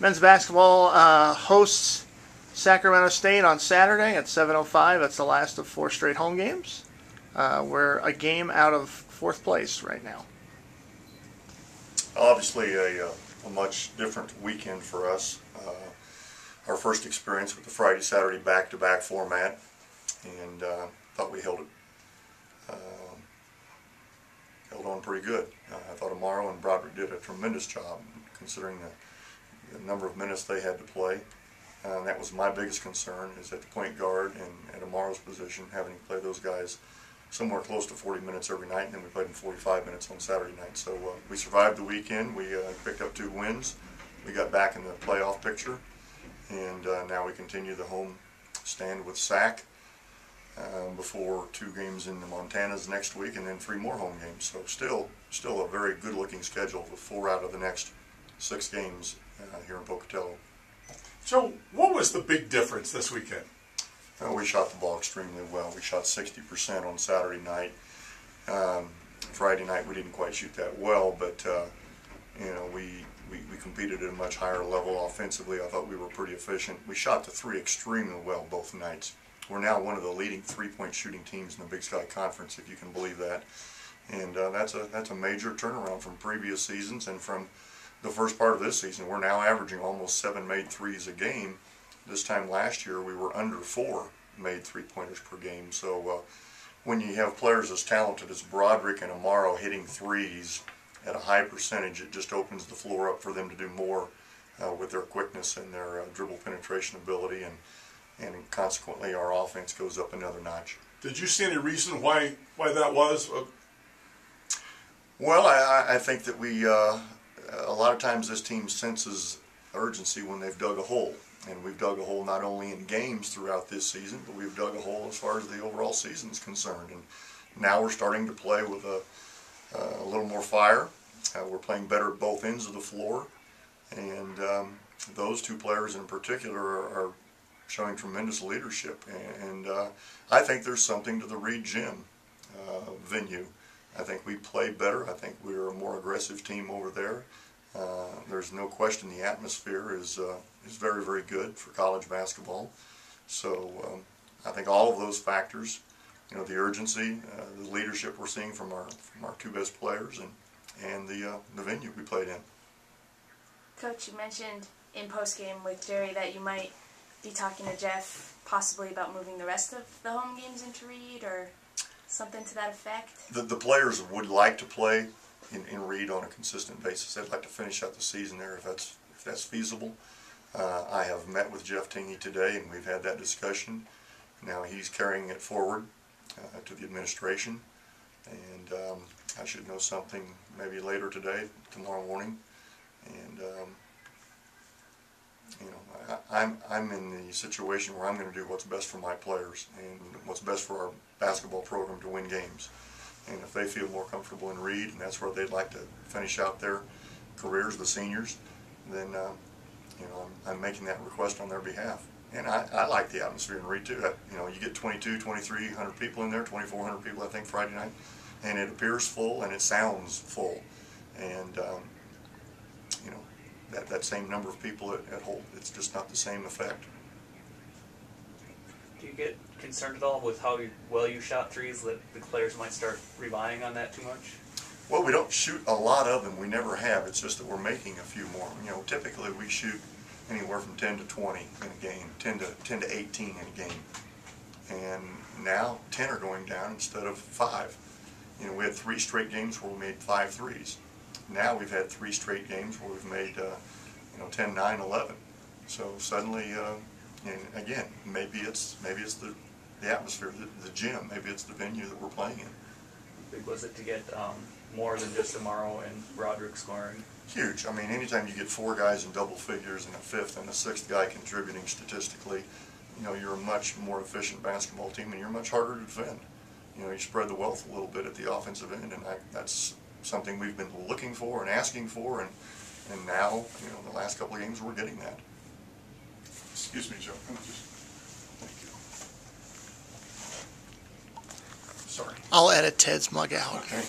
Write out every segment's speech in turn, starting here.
Men's basketball hosts Sacramento State on Saturday at 7:05. That's the last of 4 straight home games. We're a game out of 4th place right now. Obviously a much different weekend for us. Our first experience with the Friday-Saturday back-to-back format, and thought we held on pretty good. I thought Amaro and Broderick did a tremendous job considering the number of minutes they had to play. That was my biggest concern, is at the point guard and at Amaro's position, having to play those guys somewhere close to 40 minutes every night, and then we played them 45 minutes on Saturday night. So we survived the weekend. We picked up 2 wins. We got back in the playoff picture, and now we continue the home stand with SAC before 2 games in the Montanas next week, and then 3 more home games. So still a very good-looking schedule with 4 out of the next 6 games here in Pocatello. So what was the big difference this weekend? We shot the ball extremely well. We shot 60% on Saturday night. Friday night we didn't quite shoot that well, but we competed at a much higher level offensively. I thought we were pretty efficient. We shot the 3 extremely well both nights. We're now one of the leading 3-point shooting teams in the Big Sky Conference, if you can believe that. And that's a major turnaround from previous seasons and from the first part of this season. We're now averaging almost 7 made threes a game. This time last year we were under 4 made 3-pointers per game. So when you have players as talented as Broderick and Amaro hitting threes at a high percentage, it just opens the floor up for them to do more with their quickness and their dribble penetration ability, and consequently our offense goes up another notch. Did you see any reason why that was? Well, I think that a lot of times this team senses urgency when they've dug a hole. And we've dug a hole not only in games throughout this season, but we've dug a hole as far as the overall season is concerned. And now we're starting to play with a little more fire. We're playing better at both ends of the floor. And those 2 players in particular are showing tremendous leadership. And I think there's something to the Reed Gym venue. I think we play better. I think we're a more aggressive team over there. There's no question the atmosphere is very, very good for college basketball. So I think all of those factors, the urgency, the leadership we're seeing from our 2 best players, and the venue we played in. Coach, you mentioned in postgame with Jerry that you might be talking to Jeff possibly about moving the rest of the home games into Reed or something to that effect. The players would like to play in Reed on a consistent basis. They'd like to finish out the season there if that's feasible. I have met with Jeff Tingey today, and we've had that discussion. Now he's carrying it forward to the administration, and I should know something maybe later today, tomorrow morning. And I'm in the situation where I'm going to do what's best for my players and what's best for our basketball program to win games. And if they feel more comfortable in Reed, and that's where they'd like to finish out their careers, the seniors, then I'm making that request on their behalf. And I like the atmosphere in Reed too. You get 2,300 people in there, 2,400 people I think Friday night, and it appears full and it sounds full. And that same number of people at Holt, it's just not the same effect. Do you get concerned at all with how well you shot threes that the players might start relying on that too much? Well, we don't shoot a lot of them. We never have. It's just that we're making a few more. Typically we shoot anywhere from 10 to 20 in a game, 10 to 18 in a game. And now 10 are going down instead of 5. We had 3 straight games where we made 5 threes. Now we've had 3 straight games where we've made 10, 9, 11. So suddenly, and again, maybe it's the atmosphere, the gym, maybe it's the venue that we're playing in. How big was it to get more than just Amaro and Broderick scoring? Huge. I mean, anytime you get 4 guys in double figures and a 5th and a 6th guy contributing statistically, you're a much more efficient basketball team, and you're much harder to defend. You spread the wealth a little bit at the offensive end, and that's something we've been looking for and asking for, and now, the last couple of games we're getting that. Excuse me, Joe. Thank you. Sorry. I'll edit Ted's mug out. Okay.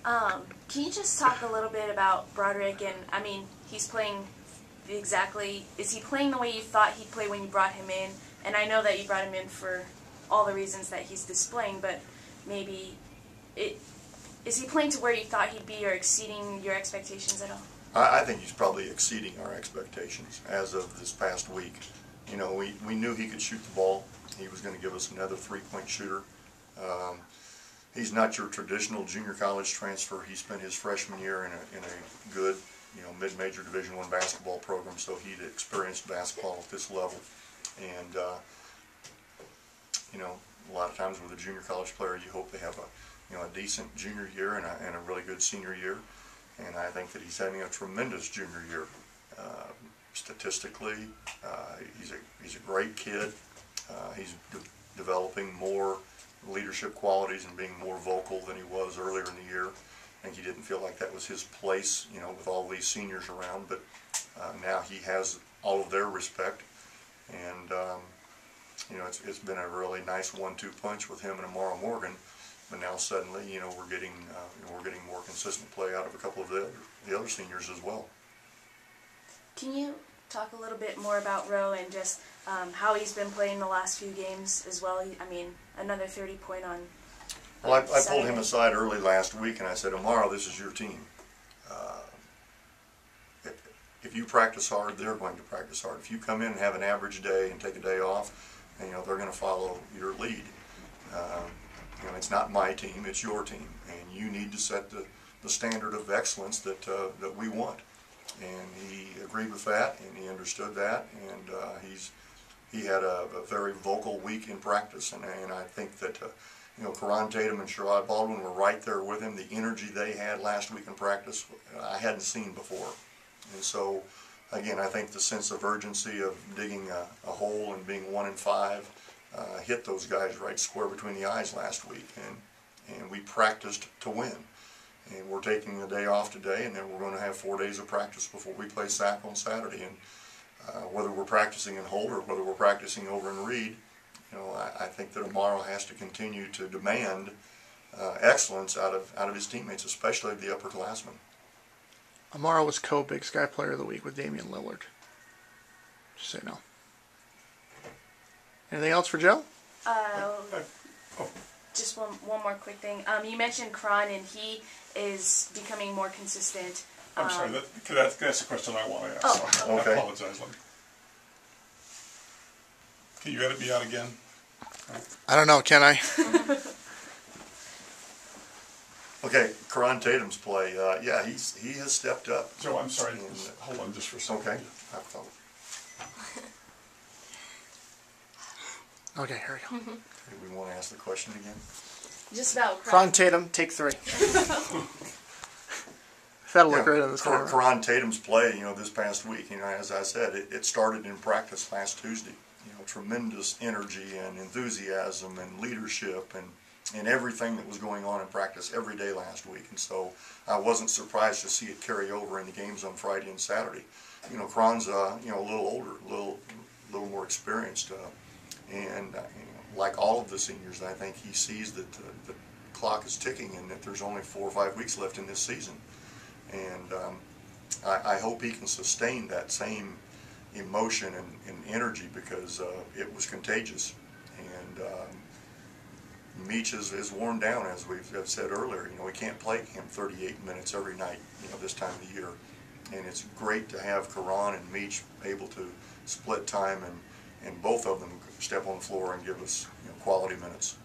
Can you just talk a little bit about Broderick? And I mean, he's playing exactly. Is he playing the way you thought he'd play when you brought him in? And I know that you brought him in for all the reasons that he's displaying, but maybe is he playing to where you thought he'd be, or exceeding your expectations at all? I think he's probably exceeding our expectations as of this past week. You know, we knew he could shoot the ball. He was going to give us another three-point shooter. He's not your traditional junior college transfer. He spent his freshman year in a good, you know, mid-major Division I basketball program, so he'd experienced basketball at this level. And you know, a lot of times with a junior college player, you hope they have a decent junior year and a really good senior year. And I think that he's having a tremendous junior year. Statistically, he's a great kid. He's developing more leadership qualities and being more vocal than he was earlier in the year. I think he didn't feel like that was his place, you know, with all these seniors around. But now he has all of their respect, and you know, it's been a really nice 1-2 punch with him and Amaro Morgan. But now suddenly, you know, we're getting more consistent play out of a couple of the other seniors as well. Can you talk a little bit more about Rowe and just how he's been playing the last few games as well? I mean, another 30-point on. Well, I pulled him aside early last week and I said, Amaro, this is your team. If you practice hard, they're going to practice hard. If you come in and have an average day and take a day off, and, you know, they're going to follow your lead. You know, it's not my team, it's your team, and you need to set the standard of excellence that we want. And he agreed with that, and he understood that, and he had a very vocal week in practice, and I think that you know, Karan Tatum and Sherrod Baldwin were right there with him. The energy they had last week in practice, I hadn't seen before. And so, again, I think the sense of urgency of digging a hole and being 1-5 hit those guys right square between the eyes last week, and we practiced to win. And we're taking the day off today, and then we're going to have 4 days of practice before we play Sac on Saturday. And whether we're practicing in Holt or whether we're practicing over in Reed, you know, I think that Amaro has to continue to demand excellence out of his teammates, especially the upperclassmen. Amaro was co-Big Sky Player of the Week with Damian Lillard. Just say no. Anything else for Joe? Just one more quick thing. You mentioned Karan, and he is becoming more consistent. I'm sorry, that's the question I want to ask. Oh, okay. I apologize. Can you edit me out again? I don't know, can I? Okay, Karan Tatum's play, yeah, he has stepped up. Joe, I'm sorry. Hold on just for a second. Okay. Okay, here we go. Do we want to ask the question again? Just about Karan Tatum, take 3. That'll look great on this camera. Karan Tatum's play, you know, this past week, you know, as I said, it started in practice last Tuesday. You know, tremendous energy and enthusiasm and leadership and everything that was going on in practice every day last week. And so I wasn't surprised to see it carry over in the games on Friday and Saturday. You know, Karan's you know, a little older, a little more experienced, and you know, like all of the seniors, I think he sees that the clock is ticking and that there's only 4 or 5 weeks left in this season. And I hope he can sustain that same emotion and energy, because it was contagious. And Meach is worn down, as we've said earlier. You know, we can't play him 38 minutes every night, you know, this time of the year. And it's great to have Karan and Meach able to split time and both of them step on the floor and give us, you know, quality minutes.